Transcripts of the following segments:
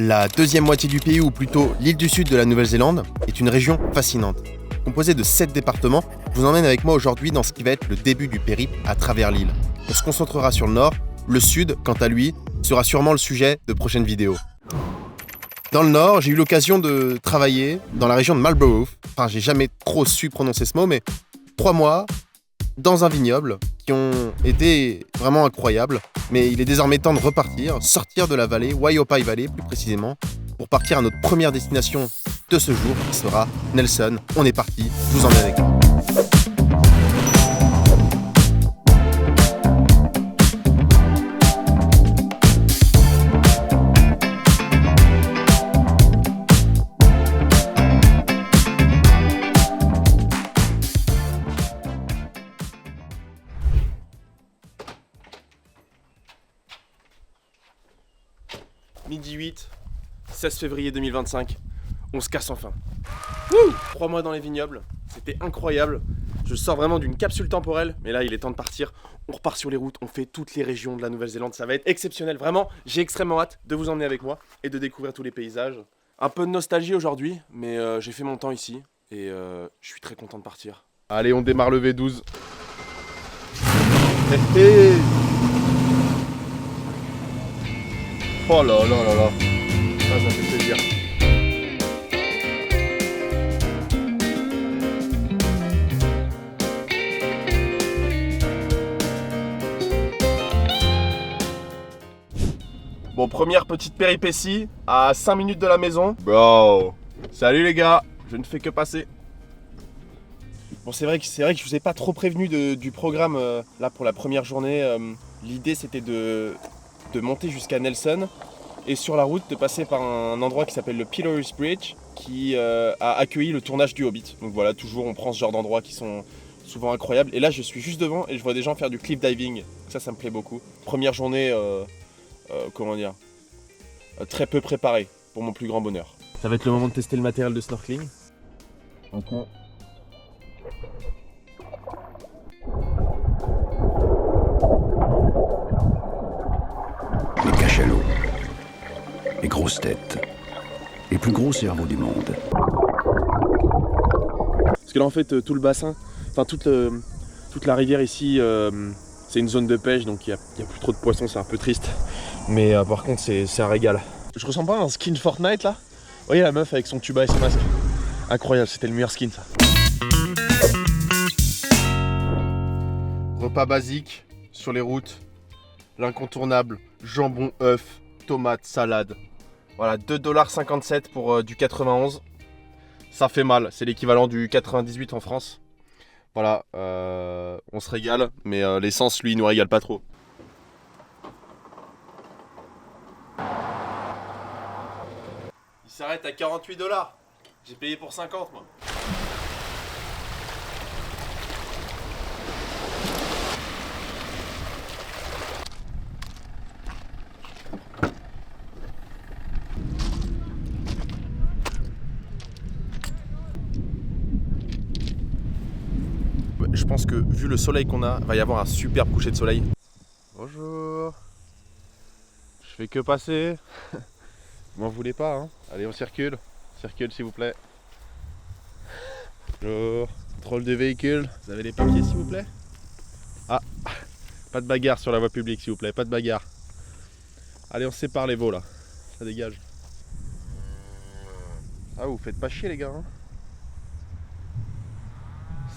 La deuxième moitié du pays, ou plutôt l'île du sud de la Nouvelle-Zélande, est une région fascinante. Composée de 7 départements, je vous emmène avec moi aujourd'hui dans ce qui va être le début du périple à travers l'île. On se concentrera sur le nord, le sud, quant à lui, sera sûrement le sujet de prochaines vidéos. Dans le nord, j'ai eu l'occasion de travailler dans la région de Marlborough. Enfin, j'ai jamais trop su prononcer ce mot, mais 3 mois dans un vignoble qui ont été vraiment incroyables. Mais il est désormais temps de repartir, sortir de la vallée, Waihopai Valley plus précisément, pour partir à notre première destination de ce jour, qui sera Nelson. On est parti, je vous emmène avec moi. Midi 8, 16 février 2025, on se casse enfin. 3 mois dans les vignobles, c'était incroyable. Je sors vraiment d'une capsule temporelle, mais là il est temps de partir. On repart sur les routes, on fait toutes les régions de la Nouvelle-Zélande, ça va être exceptionnel. Vraiment, j'ai extrêmement hâte de vous emmener avec moi et de découvrir tous les paysages. Un peu de nostalgie aujourd'hui, mais j'ai fait mon temps ici et je suis très content de partir. Allez, on démarre le V12. Hey, hey. Oh là là là là, ça fait plaisir. Bon, première petite péripétie à 5 minutes de la maison. Bro, salut les gars, je ne fais que passer. Bon, c'est vrai que je vous ai pas trop prévenu du programme là pour la première journée. L'idée c'était de monter jusqu'à Nelson et sur la route de passer par un endroit qui s'appelle le Pillars Bridge qui a accueilli le tournage du Hobbit. Donc voilà, toujours on prend ce genre d'endroits qui sont souvent incroyables. Et là je suis juste devant et je vois des gens faire du cliff diving. Ça me plaît beaucoup. Première journée, comment dire, très peu préparée pour mon plus grand bonheur. Ça va être le moment de tester le matériel de snorkeling. Ok. Les cachalots, les grosses têtes, les plus gros cerveaux du monde. Parce que là en fait tout le bassin, enfin toute la rivière ici, c'est une zone de pêche donc il y a plus trop de poissons, c'est un peu triste. Mais par contre c'est un régal. Je ressens pas un skin Fortnite là. Vous voyez la meuf avec son tuba et son masque. Incroyable, c'était le meilleur skin ça. Repas basique sur les routes. L'incontournable, jambon, œuf, tomate, salade. Voilà, 2,57$ pour du 91. Ça fait mal, c'est l'équivalent du 98 en France. Voilà, on se régale, mais l'essence, lui, il nous régale pas trop. Il s'arrête à 48$. J'ai payé pour 50, moi. Je pense que vu le soleil qu'on a, il va y avoir un superbe coucher de soleil. Bonjour. Je fais que passer. Vous m'en voulez pas, hein. Allez, on circule. Circule s'il vous plaît. Bonjour. Contrôle des véhicules. Vous avez les papiers s'il vous plaît? Ah, pas de bagarre sur la voie publique s'il vous plaît, pas de bagarre. Allez, on sépare les veaux là. Ça dégage. Ah, vous faites pas chier les gars, hein.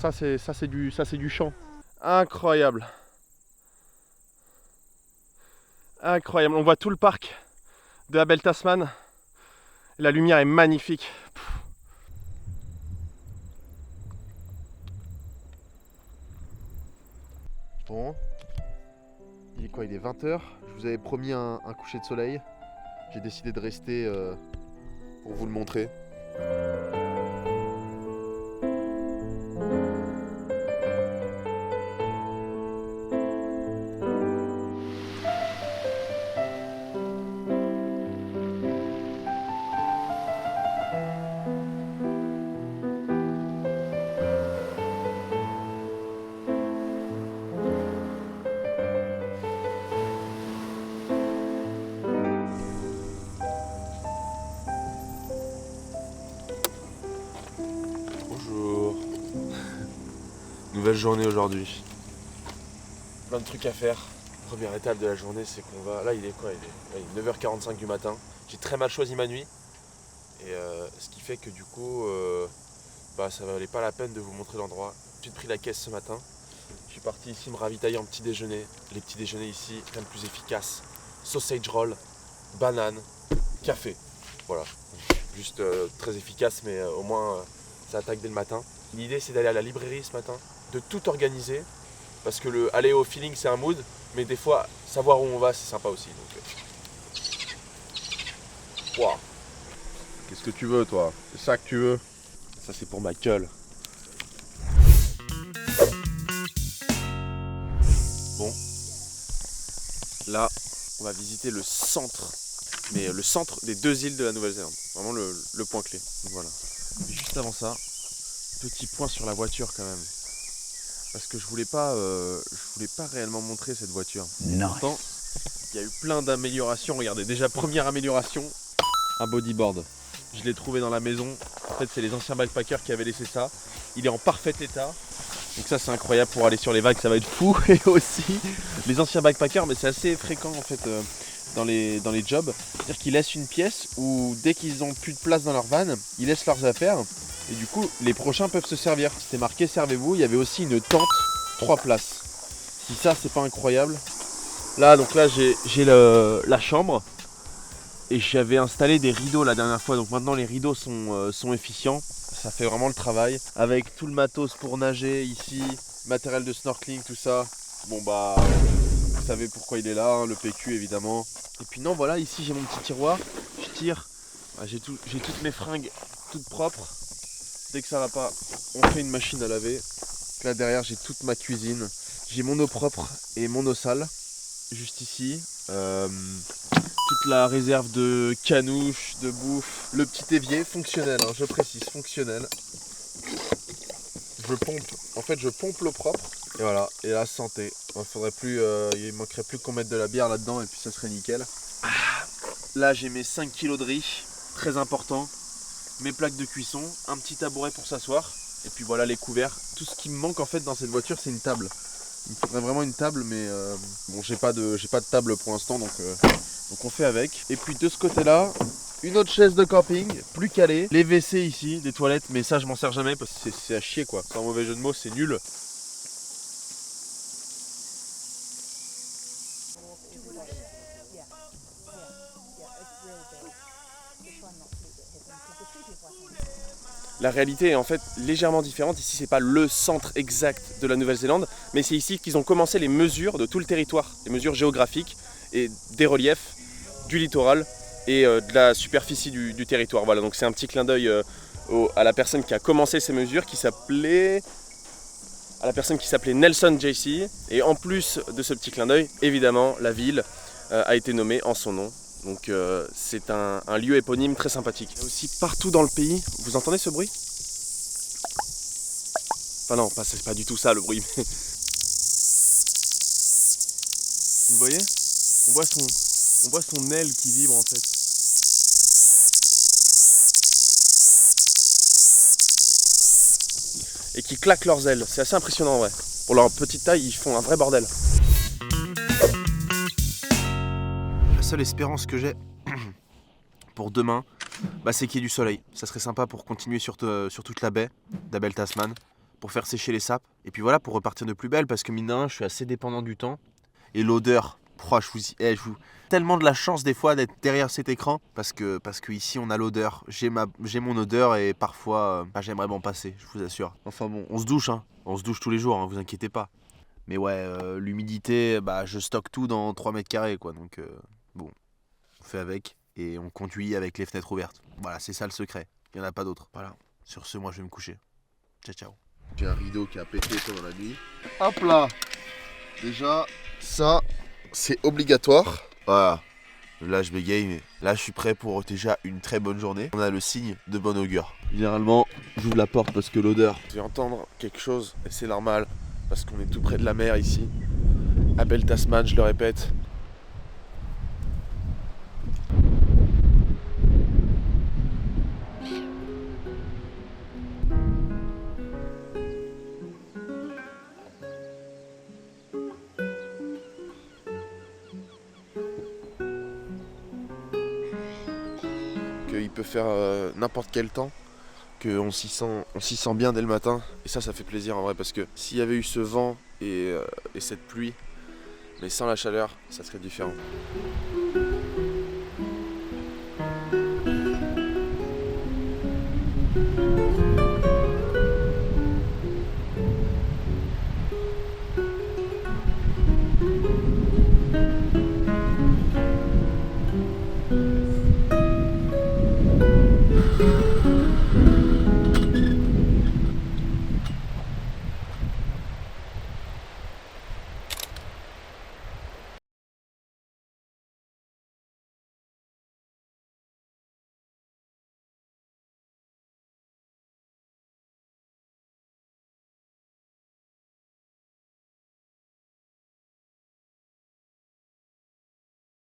Ça c'est du champ. Incroyable. Incroyable. On voit tout le parc de Abel Tasman. La lumière est magnifique. Bon. Il est quoi? Il est 20h. Je vous avais promis un coucher de soleil. J'ai décidé de rester pour vous le montrer. belle journée aujourd'hui. Plein de trucs à faire. Première étape de la journée, c'est qu'on va... Là, il est quoi? Il est 9h45 du matin. J'ai très mal choisi ma nuit. Et ce qui fait que du coup, ça valait pas la peine de vous montrer l'endroit. J'ai pris la caisse ce matin. Je suis parti ici me ravitailler en petit déjeuner. Les petits déjeuners ici, rien de plus efficace. Sausage roll, banane, café. Voilà. Juste très efficace, mais au moins ça attaque dès le matin. L'idée, c'est d'aller à la librairie ce matin, de tout organiser. Parce que le aller au feeling, c'est un mood. Mais des fois, savoir où on va, c'est sympa aussi. Donc, wow. Qu'est-ce que tu veux, toi? C'est ça que tu veux? Ça, c'est pour ma gueule. Bon. Là, on va visiter le centre. Mais le centre des 2 îles de la Nouvelle-Zélande. Vraiment le point clé. Donc, voilà. Et juste avant ça, petit point sur la voiture quand même. Parce que je voulais pas réellement montrer cette voiture. Nice. Pourtant, il y a eu plein d'améliorations. Regardez, déjà première amélioration, un bodyboard. Je l'ai trouvé dans la maison. En fait, c'est les anciens backpackers qui avaient laissé ça. Il est en parfait état. Donc ça, c'est incroyable pour aller sur les vagues, ça va être fou. Et aussi, les anciens backpackers, mais c'est assez fréquent en fait dans les jobs. C'est-à-dire qu'ils laissent une pièce où dès qu'ils n'ont plus de place dans leur van, ils laissent leurs affaires. Et du coup, les prochains peuvent se servir. C'était marqué servez-vous. Il y avait aussi une tente, 3 places. Si ça, c'est pas incroyable. Là, donc là, j'ai la chambre. Et j'avais installé des rideaux la dernière fois. Donc maintenant, les rideaux sont efficients. Ça fait vraiment le travail. Avec tout le matos pour nager ici, matériel de snorkeling, tout ça. Bon bah, vous savez pourquoi il est là, hein, le PQ évidemment. Et puis non, voilà, ici j'ai mon petit tiroir. Je tire. Bah, j'ai toutes mes fringues toutes propres. Dès que ça va pas, on fait une machine à laver. Là derrière, j'ai toute ma cuisine. J'ai mon eau propre et mon eau sale. Juste ici. Toute la réserve de canouches, de bouffe. Le petit évier fonctionnel, hein, je précise, fonctionnel. Je pompe l'eau propre. Et voilà, et la santé. Il manquerait plus qu'on mette de la bière là-dedans et puis ça serait nickel. Là j'ai mes 5 kilos de riz, très important. Mes plaques de cuisson, un petit tabouret pour s'asseoir. Et puis voilà les couverts. Tout ce qui me manque en fait dans cette voiture, c'est une table. Il me faudrait vraiment une table, mais bon, j'ai pas de table pour l'instant, donc on fait avec. Et puis de ce côté-là, une autre chaise de camping, plus calée. Les WC ici, des toilettes, mais ça je m'en sers jamais parce que c'est à chier quoi. Sans mauvais jeu de mots, c'est nul. La réalité est en fait légèrement différente. Ici, c'est pas le centre exact de la Nouvelle-Zélande, mais c'est ici qu'ils ont commencé les mesures de tout le territoire, les mesures géographiques et des reliefs, du littoral et de la superficie du territoire. Voilà, donc c'est un petit clin d'œil à la personne qui a commencé ces mesures, qui s'appelait Nelson JC. Et en plus de ce petit clin d'œil, évidemment, la ville a été nommée en son nom. Donc c'est un lieu éponyme très sympathique. Il y a aussi partout dans le pays, vous entendez ce bruit? Enfin non, c'est pas du tout ça le bruit. Mais... Vous voyez? On voit son aile qui vibre en fait. Et qui claquent leurs ailes, c'est assez impressionnant en vrai. Pour leur petite taille, ils font un vrai bordel. La seule espérance que j'ai pour demain, c'est qu'il y ait du soleil. Ça serait sympa pour continuer sur toute la baie d'Abel Tasman, pour faire sécher les sapes. Et puis voilà, pour repartir de plus belle, parce que mine de rien, je suis assez dépendant du temps. Et l'odeur, je vous tellement de la chance des fois d'être derrière cet écran, parce que ici on a l'odeur. J'ai mon odeur et parfois j'aimerais m'en passer, je vous assure. Enfin bon, on se douche, hein. On se douche tous les jours, hein, vous inquiétez pas. Mais ouais, l'humidité, je stocke tout dans 3 mètres carrés quoi, donc bon, on fait avec et on conduit avec les fenêtres ouvertes. Voilà, c'est ça le secret, il n'y en a pas d'autre. Voilà, sur ce, moi je vais me coucher. Ciao ciao. J'ai un rideau qui a pété pendant la nuit. Hop là. Déjà, ça, c'est obligatoire. Voilà. Là, je bégaye, mais là, je suis prêt pour déjà une très bonne journée. On a le signe de bon augure. Généralement, j'ouvre la porte parce que l'odeur... Je vais entendre quelque chose, et c'est normal, parce qu'on est tout près de la mer ici. Abel Tasman, je le répète. qu'il peut faire n'importe quel temps, qu'on s'y sent bien dès le matin. Et ça fait plaisir en vrai, parce que s'il y avait eu ce vent et cette pluie, mais sans la chaleur, ça serait différent.